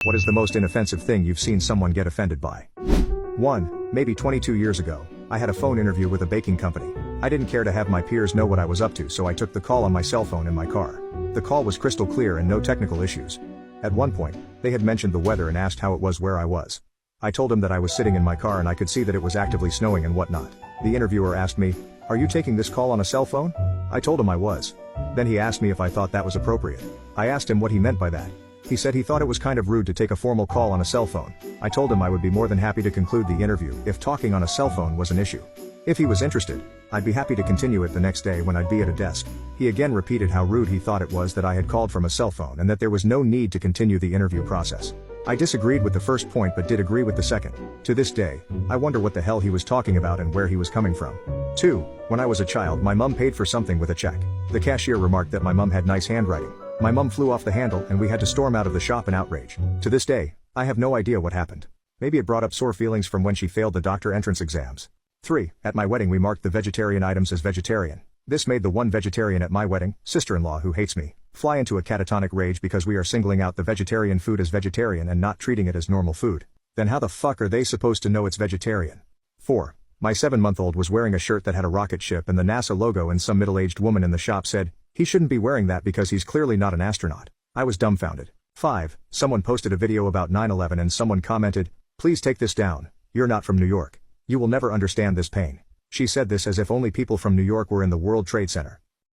What is the most inoffensive thing you've seen someone get offended by? 1. Maybe 22 years ago, I had a phone interview with a baking company. I didn't care to have my peers know what I was up to, so I took the call on my cell phone in my car. The call was crystal clear and no technical issues. At one point, they had mentioned the weather and asked how it was where I was. I told him that I was sitting in my car and I could see that it was actively snowing and whatnot. The interviewer asked me, "Are you taking this call on a cell phone?" I told him I was. Then he asked me if I thought that was appropriate. I asked him what he meant by that. He said he thought it was kind of rude to take a formal call on a cell phone. I told him I would be more than happy to conclude the interview if talking on a cell phone was an issue. If he was interested, I'd be happy to continue it the next day when I'd be at a desk. He again repeated how rude he thought it was that I had called from a cell phone and that there was no need to continue the interview process. I disagreed with the first point but did agree with the second. To this day, I wonder what the hell he was talking about and where he was coming from. 2. When I was a child, my mum paid for something with a check. The cashier remarked that my mum had nice handwriting. My mum flew off the handle and we had to storm out of the shop in outrage. To this day, I have no idea what happened. Maybe it brought up sore feelings from when she failed the doctor entrance exams. 3. At my wedding we marked the vegetarian items as vegetarian. This made the one vegetarian at my wedding, sister-in-law who hates me, fly into a catatonic rage because we are singling out the vegetarian food as vegetarian and not treating it as normal food. Then how the fuck are they supposed to know it's vegetarian? 4. My 7-month-old was wearing a shirt that had a rocket ship and the NASA logo and some middle-aged woman in the shop said, "He shouldn't be wearing that because he's clearly not an astronaut." I was dumbfounded. 5. Someone posted a video about 9/11 and someone commented, "Please take this down, you're not from New York. You will never understand this pain." She said this as if only people from New York were in the World Trade Center.